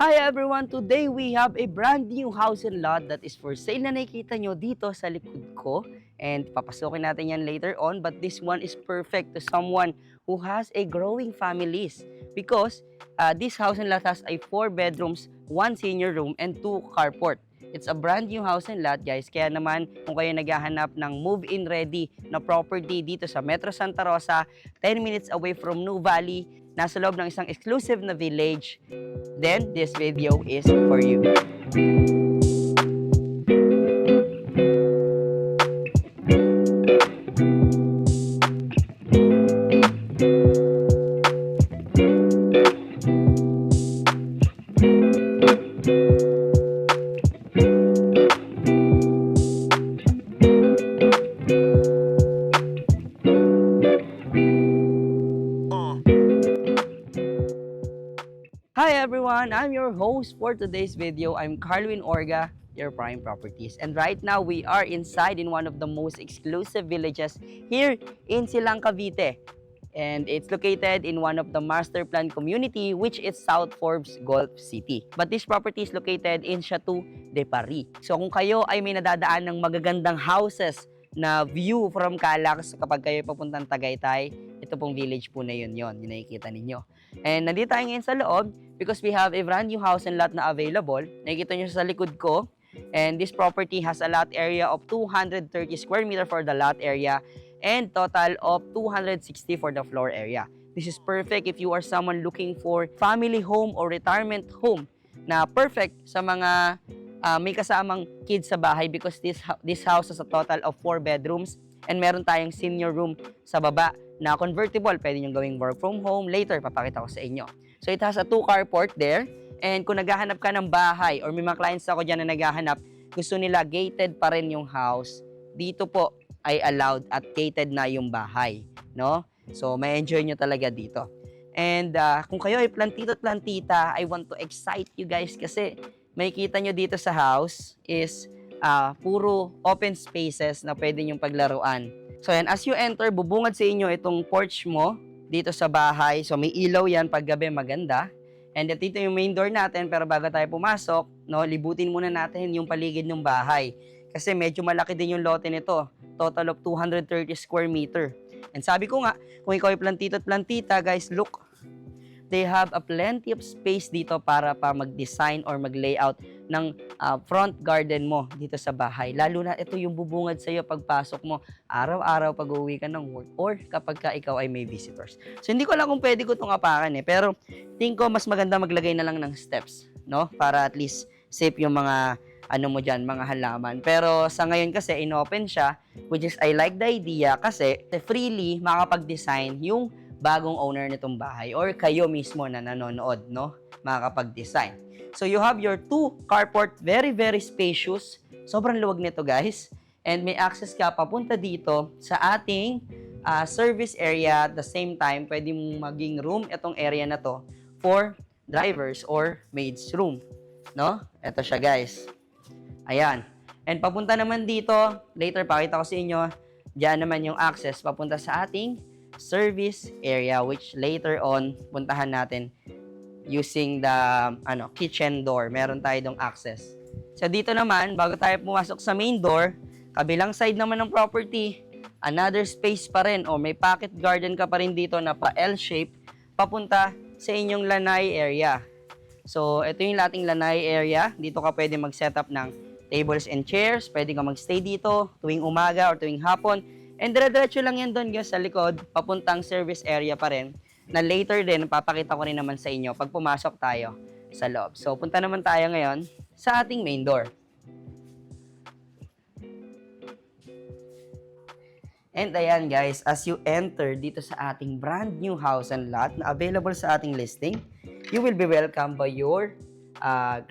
Hi everyone! Today we have a brand new house and lot that is for sale na nakikita nyo dito sa likod ko. And papasukin natin yan later on, but this one is perfect to someone who has a growing families because this house and lot has a 4 bedrooms, 1 senior room, and 2 carport. It's a brand new house and lot, guys. Kaya naman, kung kayo naghahanap ng move-in ready na property dito sa Metro Santa Rosa, 10 minutes away from New Valley, nasa loob ng isang exclusive na village, then this video is for you. Hi everyone, I'm your host for today's video. I'm Carlwin Orga, your Prime Properties. And right now we are inside in one of the most exclusive villages here in Silang Cavite. And it's located in one of the master plan community, which is South Forbes Gulf City. But this property is located in Chateau de Paris. So kung kayo ay may nadadaan ng magagandang houses na view from Calax kapag kayo papuntang Tagaytay, ito pong village po na yun, yung nakikita ninyo. And nandito tayo ngayon sa loob because we have a brand new house and lot na available. Nakikita nyo sa likod ko. And this property has a lot area of 230 square meter for the lot area and total of 260 for the floor area. This is perfect if you are someone looking for family home or retirement home na perfect sa mga may kasamang kids sa bahay because this house has a total of 4 bedrooms and meron tayong senior room sa baba na convertible. Pwede nyo gawing work from home. Later, papakita ko sa inyo. So, it has a 2 carport there. And kung naghahanap ka ng bahay or may mga clients ako dyan na naghahanap, gusto nila gated pa rin yung house, dito po ay allowed at gated na yung bahay. No? So, may enjoy nyo talaga dito. And kung kayo ay plantito at plantita, I want to excite you guys kasi makikita nyo dito sa house is puro open spaces na pwede nyong paglaruan. So yan, as you enter, bubungad sa inyo itong porch mo dito sa bahay. So may ilaw yan pag gabi, maganda. And dito yung main door natin, pero bago tayo pumasok, no, libutin muna natin yung paligid ng bahay. Kasi medyo malaki din yung lote nito. Total of 230 square meter. And sabi ko nga, kung ikaw ay plantito at plantita, guys, look. They have a plenty of space dito para pa mag-design or mag-layout ng front garden mo dito sa bahay. Lalo na ito yung bubungad sa iyo pagpasok mo araw-araw pag uwi ka ng work or kapag ka ikaw ay may visitors. So hindi ko lang kung pwede ko itong apakan pero tingin ko mas maganda maglagay na lang ng steps, no? Para at least safe yung mga ano mo dyan, mga halaman. Pero sa ngayon kasi inopen siya, which is I like the idea kasi freely makapag-design yung bagong owner nitong bahay or kayo mismo na nanonood, no? Makakapag-design. So you have your 2 carport, very very spacious. Sobrang luwag nito, guys. And may access ka papunta dito sa ating service area. At the same time, pwede mong maging room itong area na to for drivers or maids room, no? Ito siya, guys. Ayan. And papunta naman dito, later pakita ko sa inyo, diyan naman yung access papunta sa ating service area, which later on puntahan natin using the kitchen door. Meron tayo dong access. So dito naman, bago tayo pumasok sa main door, kabilang side naman ng property, another space pa rin o may pocket garden ka pa rin dito na pa L-shape papunta sa inyong lanai area. So ito yung ating lanai area. Dito ka pwede mag-set up ng tables and chairs. Pwede ka mag-stay dito tuwing umaga or tuwing hapon. And dire-diretso lang yan doon, guys, sa likod, papuntang service area pa rin, na later din, papakita ko rin naman sa inyo pag pumasok tayo sa loob. So, punta naman tayo ngayon sa ating main door. And ayan, guys, as you enter dito sa ating brand new house and lot na available sa ating listing, you will be welcomed by your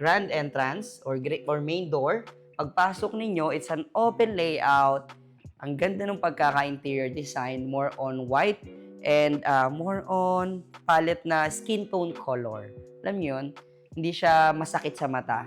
grand entrance or main door. Pagpasok ninyo, it's an open layout. Ang ganda ng pagkaka-interior design, more on white and more on palette na skin tone color. Alam niyo yun? Hindi siya masakit sa mata.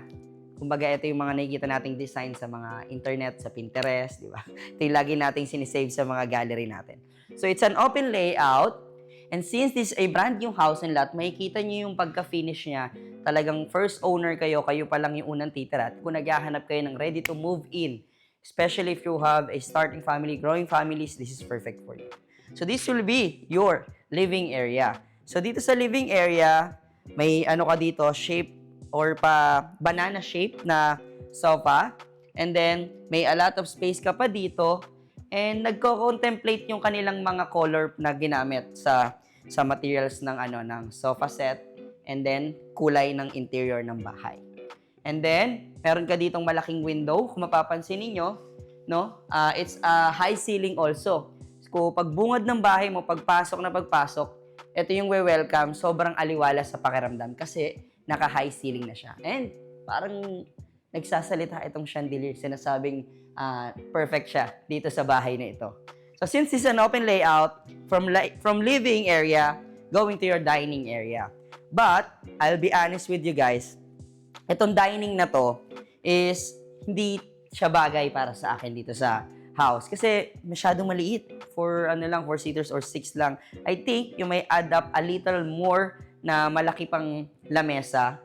Kumbaga, ito yung mga nakikita nating design sa mga internet, sa Pinterest, di ba? Ito yung lagi nating sinisave sa mga gallery natin. So, it's an open layout. And since this is a brand new house and lot, makikita nyo yung pagka-finish niya talagang first owner kayo, kayo pa lang yung unang titira. At kung naghahanap kayo ng ready to move in, especially if you have a starting family, growing families, this is perfect for you. So this will be your living area. So dito sa living area, may ano ka dito, shape or pa banana shape na sofa. And then, may a lot of space ka pa dito. And nagko-contemplate yung kanilang mga color na ginamit sa materials ng ng sofa set and then kulay ng interior ng bahay. And then meron ka ditong malaking window, kung mapapansin niyo, no? It's a high ceiling also. So pagbungad ng bahay mo, pagpasok, ito yung welcome, sobrang aliwala sa pakiramdam kasi naka-high ceiling na siya. And parang nagsasalita itong chandelier, sinasabing perfect siya dito sa bahay na ito. So since it's an open layout from living area going to your dining area. But I'll be honest with you guys, itong dining na to is hindi siya bagay para sa akin dito sa house kasi masyadong maliit for 4-seaters or 6 lang. I think you may add up a little more na malaki pang lamesa,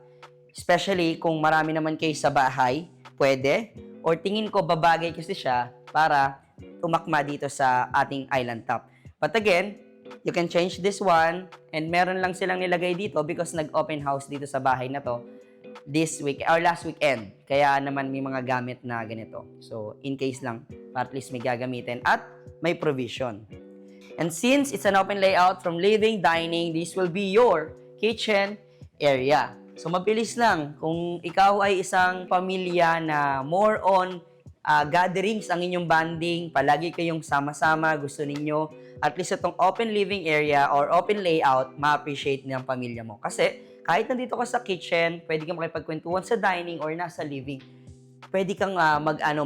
especially kung marami naman kayo sa bahay, pwede. Or tingin ko babagay kasi siya para tumakma dito sa ating island top. But again, you can change this one and meron lang silang nilagay dito because nag-open house dito sa bahay na to this week or last weekend. Kaya naman may mga gamit na ganito. So, in case lang, at least may gagamitin at may provision. And since it's an open layout from living, dining, this will be your kitchen area. So, mabilis lang. Kung ikaw ay isang pamilya na more on gatherings ang inyong bonding, palagi kayong sama-sama, gusto ninyo, at least itong open living area or open layout, ma-appreciate ng pamilya mo. Kasi, kahit nandito ka sa kitchen, pwede kang makipagkwentuhan sa dining or nasa living. Pwede kang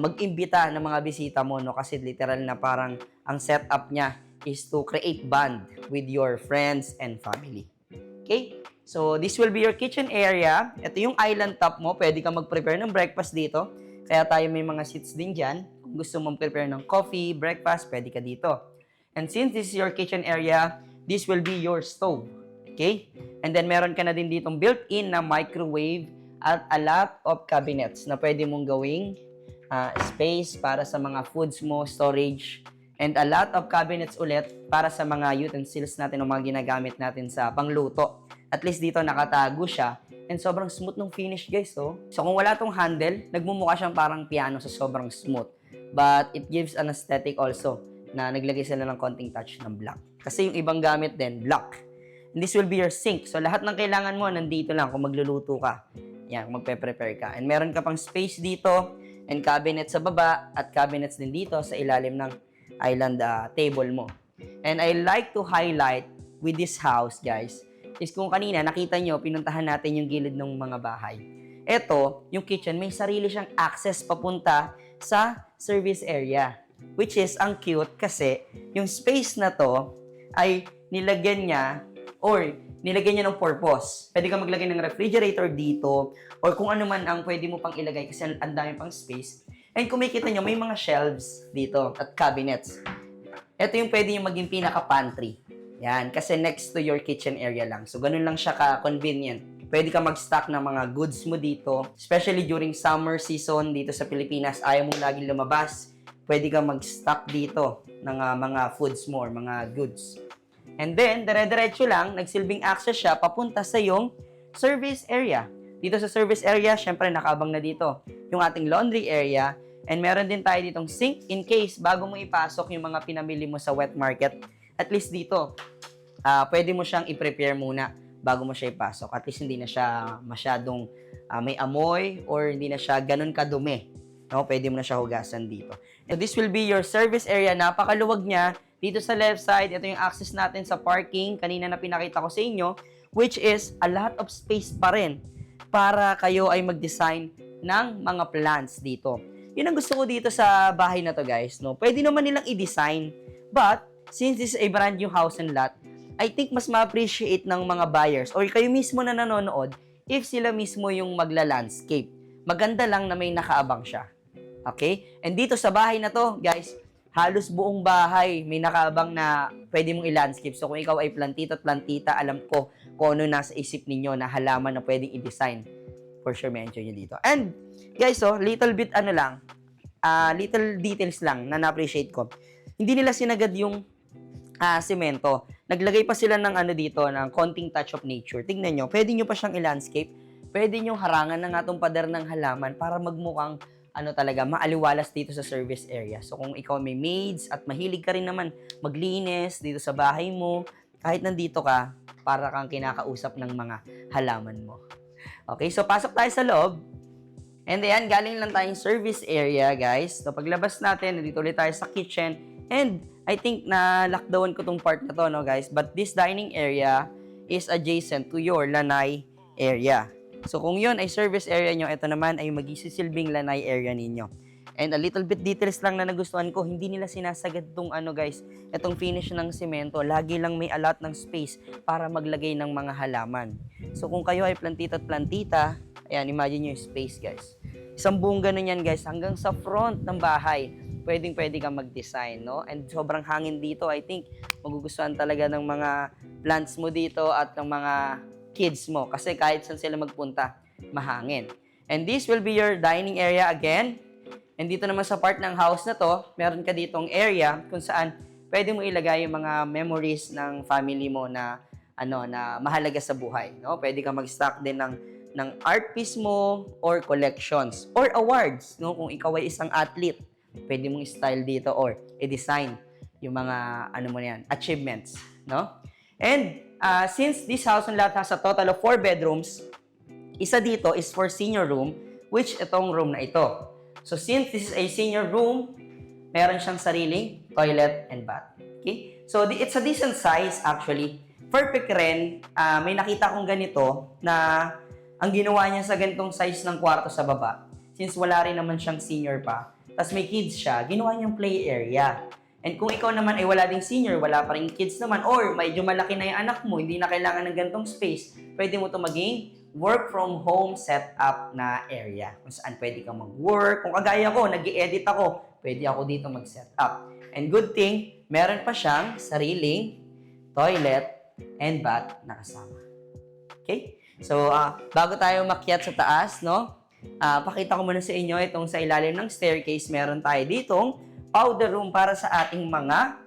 mag-imbita ng mga bisita mo, no? Kasi literal na parang ang setup niya is to create bond with your friends and family. Okay? So, this will be your kitchen area. Ito yung island top mo. Pwede kang mag-prepare ng breakfast dito. Kaya tayo may mga seats din dyan. Kung gusto mong prepare ng coffee, breakfast, pwede ka dito. And since this is your kitchen area, this will be your stove. Okay? And then, meron ka na din ditong built-in na microwave at a lot of cabinets na pwede mong gawing space para sa mga foods mo, storage, and a lot of cabinets ulit para sa mga utensils natin o mga ginagamit natin sa pangluto. At least dito nakatago siya. And sobrang smooth ng finish, guys. So kung wala tong handle, nagmumukha siyang parang piano sa sobrang smooth. But it gives an aesthetic also na naglagay sila ng konting touch ng black. Kasi yung ibang gamit din, black. And this will be your sink. So lahat ng kailangan mo, nandito lang kung magluluto ka. Yan, magpe-prepare ka. And meron ka pang space dito and cabinet sa baba at cabinets din dito sa ilalim ng island table mo. And I like to highlight with this house, guys, is kung kanina nakita nyo, pinuntahan natin yung gilid ng mga bahay. Ito, yung kitchen, may sarili siyang access papunta sa service area. Which is, ang cute kasi yung space na to ay nilagyan niya ng purpose. Pwede ka maglagay ng refrigerator dito or kung ano man ang pwede mo pang ilagay kasi ang dami pang space. And kung makikita nyo, may mga shelves dito at cabinets. Ito yung pwede yung maging pinaka-pantry. Yan, kasi next to your kitchen area lang. So, ganun lang siya ka-convenient. Pwede ka mag-stock ng mga goods mo dito. Especially during summer season dito sa Pilipinas, ayaw mong laging lumabas. Pwede ka mag-stock dito ng mga foods mo or mga goods. And then, dire-diretso lang, nagsilbing access siya papunta sa yung service area. Dito sa service area, syempre nakaabang na dito yung ating laundry area. And meron din tayo ditong sink in case bago mo ipasok yung mga pinamili mo sa wet market. At least dito, pwede mo siyang i-prepare muna bago mo siya ipasok. At least hindi na siya masyadong may amoy or hindi na siya ganun kadumi. No? Pwede mo na siya hugasan dito. So this will be your service area. Napakaluwag niya. Dito sa left side, ito yung access natin sa parking. Kanina na pinakita ko sa inyo, which is a lot of space pa rin para kayo ay mag-design ng mga plants dito. Yun ang gusto ko dito sa bahay na to, guys. No? Pwede naman nilang i-design, but since this is a brand new house and lot, I think mas ma-appreciate ng mga buyers or kayo mismo na nanonood if sila mismo yung magla-landscape. Maganda lang na may nakaabang siya. Okay? And dito sa bahay na to, guys, halos buong bahay may nakaabang na pwede mong i-landscape. So kung ikaw ay plantito at plantita, alam ko kung ano nasa isip ninyo na halaman na pwedeng i-design. For sure, mention nyo dito. And, guys, little bit little details lang na na-appreciate ko. Hindi nila sinagad yung semento. Naglagay pa sila ng dito, ng konting touch of nature. Tingnan nyo, pwede nyo pa siyang i-landscape. Pwede nyo harangan ng atong pader ng halaman para magmukhang talaga, maaliwalas dito sa service area. So, kung ikaw may maids at mahilig ka rin naman maglinis dito sa bahay mo, kahit nandito ka, para kang kinakausap ng mga halaman mo. Okay, so pasok tayo sa loob. And ayan, galing lang tayong service area, guys. So, paglabas natin, nandito ulit tayo sa kitchen. And I think na lockdown ko tong part na to, no, guys. But this dining area is adjacent to your lanay area. So, kung yun ay service area nyo, ito naman ay magsisilbing lanay area ninyo. And a little bit details lang na nagustuhan ko, hindi nila sinasagad tong guys, itong finish ng semento. Lagi lang may allot ng space para maglagay ng mga halaman. So, kung kayo ay plantita at plantita, ayan, imagine nyo yung space, guys. Isang buong ganun yan, guys, hanggang sa front ng bahay. Pwede kang mag-design, no? And sobrang hangin dito, I think, magugustuhan talaga ng mga plants mo dito at ng mga kids mo. Kasi kahit saan sila magpunta, mahangin. And this will be your dining area again. And dito naman sa part ng house na to, meron ka ditong area kung saan pwede mo ilagay yung mga memories ng family mo na na mahalaga sa buhay, no? Pwede ka mag-stock din ng art piece mo or collections or awards, no? Kung ikaw ay isang athlete, pwede mong style dito or i-design yung mga mo na yan, achievements, no? And since this house ng lahat has a total of 4 bedrooms, isa dito is for senior room, which itong room na ito. So, since this is a senior room, meron siyang sariling toilet and bath. Okay? So, it's a decent size actually. Perfect rin. May nakita kong ganito na ang ginawa niya sa ganitong size ng kwarto sa baba, since wala rin naman siyang senior pa, tas may kids siya, ginawa niyang play area. And kung ikaw naman ay wala ding senior, wala pa rin kids naman, or medyo malaki na yung anak mo, hindi na kailangan ng ganitong space, pwede mo ito maging work from home setup na area. Kung saan pwede kang mag-work. Kung kagaya ko, nag-i-edit ako, pwede ako dito mag-setup. And good thing, meron pa siyang sariling toilet and bath na kasama. Okay? So, bago tayo makyat sa taas, no? Pakita ko muna sa inyo itong sa ilalim ng staircase. Meron tayo ditong powder room para sa ating mga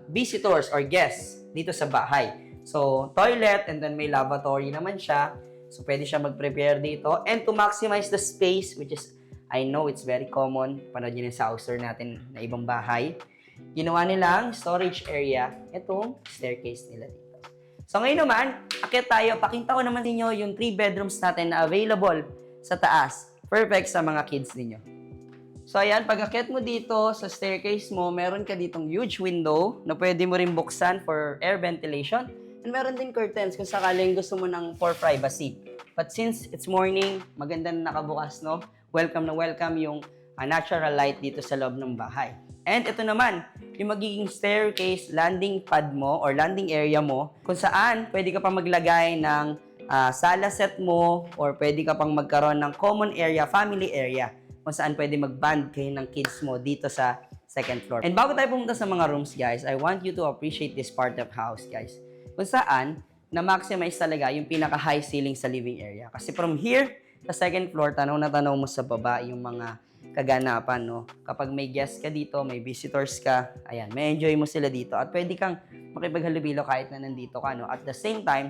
visitors or guests dito sa bahay. So, toilet and then may lavatory naman siya. So, pwede siya mag-prepare dito. And to maximize the space, which is, I know it's very common. Panood nyo sa house tour natin na ibang bahay. Ginawa nilang storage area. Itong staircase nila dito. So, ngayon naman, akit tayo. Pakita ko naman ninyo yung 3 bedrooms natin na available sa taas. Perfect sa mga kids ninyo. So, ayan, pag akit mo dito sa staircase mo, meron ka ditong huge window na pwede mo rin buksan for air ventilation. And meron din curtains kung sakaling gusto mo ng for privacy. But since it's morning, maganda na nakabukas, no? Welcome na welcome yung natural light dito sa loob ng bahay. And ito naman, yung magiging staircase landing pad mo or landing area mo, kung saan pwede ka pa maglagay ng sala set mo or pwede ka pang magkaroon ng common area, family area, kung saan pwede mag-band kayo ng kids mo dito sa second floor. And bago tayo pumunta sa mga rooms, guys, I want you to appreciate this part of house, guys. Kung saan, na-maximize talaga yung pinaka-high ceiling sa living area. Kasi from here, sa second floor, tanaw na tanaw mo sa baba yung mga kaganapan, no? Kapag may guest ka dito, may visitors ka, ayan, may enjoy mo sila dito. At pwede kang makipaghalubilo kahit na nandito ka, no? At the same time,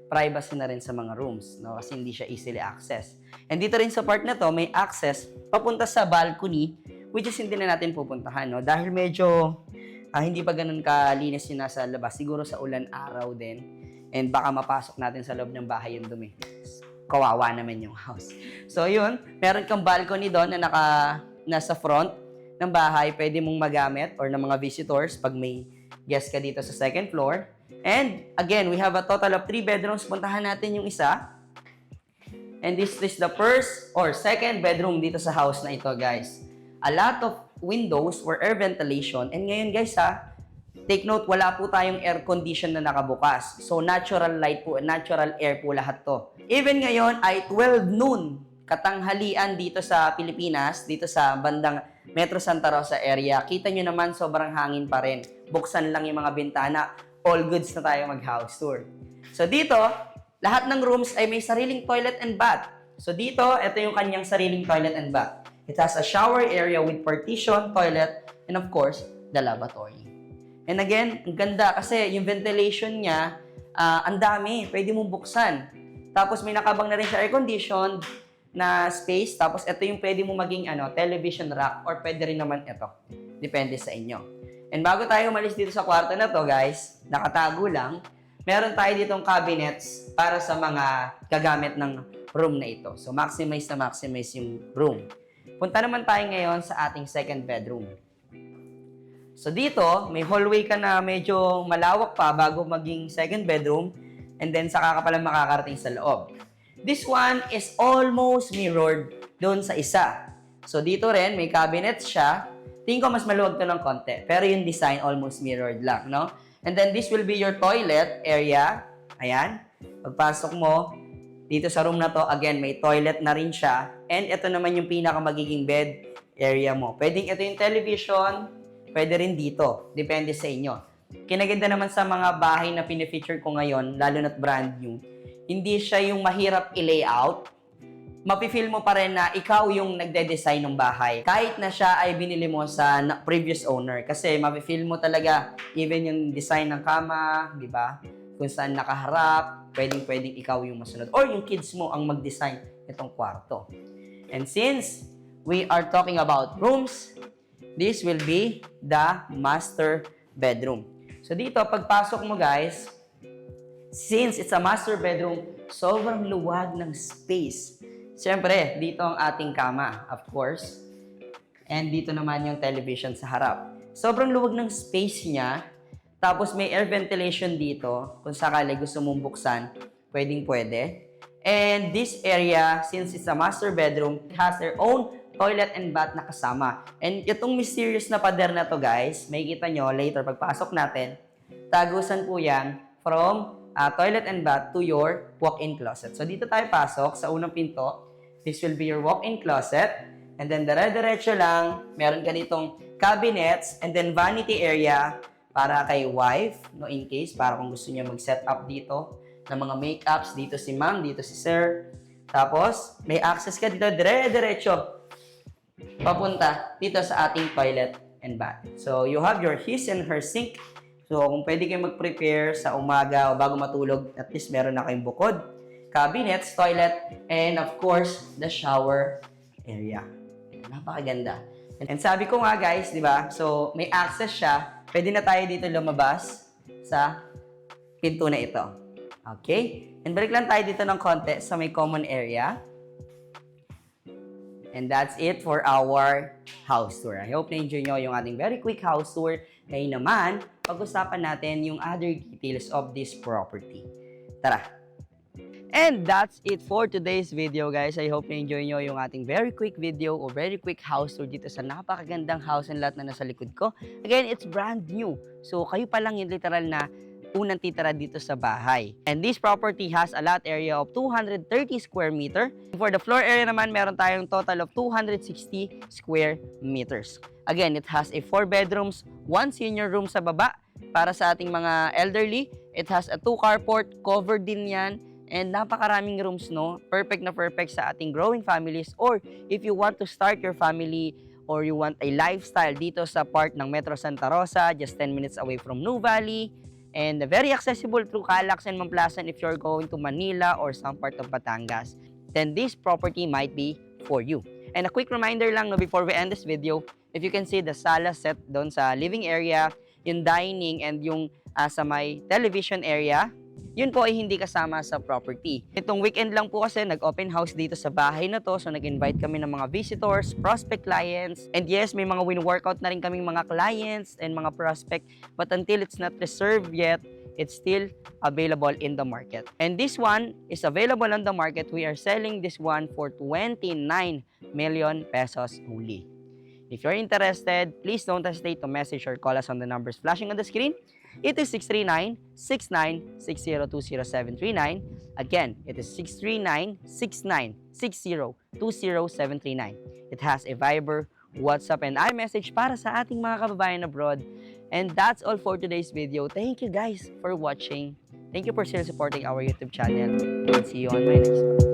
privacy na rin sa mga rooms, no? Kasi hindi siya easily access. And dito rin sa part na to, may access papunta sa balcony, which is hindi na natin pupuntahan, no? Dahil medyo hindi pa ganun kalinis yung nasa labas. Siguro sa ulan araw din. And baka mapasok natin sa loob ng bahay yung dumi. Kawawa naman yung house. So yun, meron kang balcony doon na nasa front ng bahay. Pwede mong magamit or ng mga visitors pag may guest ka dito sa second floor. And again, we have a total of 3 bedrooms. Puntahan natin yung isa. And this is the first or second bedroom dito sa house na ito, guys. A lot of windows for air ventilation. And ngayon, guys, take note, wala po tayong air condition na nakabukas. So, natural light po, natural air po lahat to. Even ngayon ay 12 noon, katanghalian dito sa Pilipinas, dito sa bandang Metro Santa Rosa area. Kita nyo naman, sobrang hangin pa rin. Buksan lang yung mga bintana. All goods na tayo mag-house tour. So dito, lahat ng rooms ay may sariling toilet and bath. So dito, ito yung kanyang sariling toilet and bath. It has a shower area with partition, toilet, and of course, the lavatory. And again, ang ganda kasi yung ventilation niya, ang dami, pwede mong buksan. Tapos may nakabang na rin siya air-conditioned na space. Tapos ito yung pwede mo maging television rack or pwede rin naman ito. Depende sa inyo. And bago tayo umalis dito sa kwarto na to, guys, nakatago lang, meron tayo ditong cabinets para sa mga gagamit ng room na ito. So maximize yung room. Punta naman tayo ngayon sa ating second bedroom. So dito, may hallway ka na medyo malawak pa bago maging second bedroom. And then saka ka pala makakarating sa loob. This one is almost mirrored doon sa isa. So dito rin, may cabinets siya. Tingin ko mas maluwag to ng konti. Pero yung design almost mirrored lang, no? And then this will be your toilet area. Ayan. Pagpasok mo, dito sa room na to, again, may toilet na rin siya. And ito naman yung pinaka magiging bed area mo. Pwedeng ito yung television, pwede rin dito. Depende sa inyo. Kinaganda naman sa mga bahay na pinifeature ko ngayon, lalo na't brand new, hindi siya yung mahirap i-layout. Mapifeel mo pa rin na ikaw yung nagde-design ng bahay. Kahit na siya ay binili mo sa previous owner. Kasi mapifeel mo talaga, even yung design ng kama, di ba? Kung saan nakaharap, pwedeng ikaw yung masunod. Or yung kids mo ang mag-design itong kwarto. And since we are talking about rooms, this will be the master bedroom. So dito, pagpasok mo guys, since it's a master bedroom, sobrang luwag ng space. Siyempre, dito ang ating kama, of course. And dito naman yung television sa harap. Sobrang luwag ng space niya. Tapos may air ventilation dito. Kung sakali gusto mong buksan, pwede. And this area, since it's a master bedroom, it has their own toilet and bath na kasama. And itong mysterious na pader na to guys, may kita nyo later pagpasok natin, tagusan po yan from toilet and bath to your walk-in closet. So dito tayo pasok sa unang pinto. This will be your walk-in closet. And then dire-diretso lang, meron ka ditong cabinets and then vanity area para kay wife, no, in case, para kung gusto niya mag-set up dito ng mga makeups, dito si ma'am, dito si sir. Tapos, may access ka dito, dire-diretso papunta dito sa ating toilet and bath. So, you have your his and her sink. So, kung pwede kayo mag-prepare sa umaga o bago matulog, at least meron na kayong bukod, cabinets, toilet, and of course, the shower area. Napakaganda. And sabi ko nga guys, di ba? So, may access siya. Pwede na tayo dito lumabas sa pinto na ito. Okay? And balik lang tayo dito ng konti sa may common area. And that's it for our house tour. I hope na-enjoy nyo yung ating very quick house tour. Ngayon naman, pag-usapan natin yung other details of this property. Tara! And that's it for today's video, guys. I hope na-enjoy nyo yung ating very quick video o very quick house tour dito sa napakagandang house and lot na nasa likod ko. Again, it's brand new. So, kayo pa lang yung literal na unang titira dito sa bahay. And this property has a lot area of 230 square meter. For the floor area naman, meron tayong total of 260 square meters. Again, it has a 4 bedrooms, 1 senior room sa baba para sa ating mga elderly. It has a 2 carport, covered din yan. And napakaraming rooms, no? Perfect na perfect sa ating growing families. Or if you want to start your family or you want a lifestyle dito sa part ng Metro Santa Rosa, just 10 minutes away from New Valley. And very accessible through Calax and Mamplasan if you're going to Manila or some part of Batangas. Then this property might be for you. And a quick reminder lang no, before we end this video, if you can see the sala set doon sa living area, yung dining and yung sa may television area, yun po ay hindi kasama sa property. Itong weekend lang po kasi nag-open house dito sa bahay na to. So nag-invite kami ng mga visitors, prospect clients. And yes, may mga win-workout na rin kaming mga clients and mga prospect. But until it's not reserved yet, it's still available in the market. And this one is available on the market. We are selling this one for 29 million pesos only. If you're interested, please don't hesitate to message or call us on the numbers flashing on the screen. It is 639-6960-20739. Again, it is 639-6960-20739. It has a Viber, WhatsApp, and iMessage para sa ating mga kababayan abroad. And that's all for today's video. Thank you guys for watching. Thank you for still supporting our YouTube channel, and see you on my next one.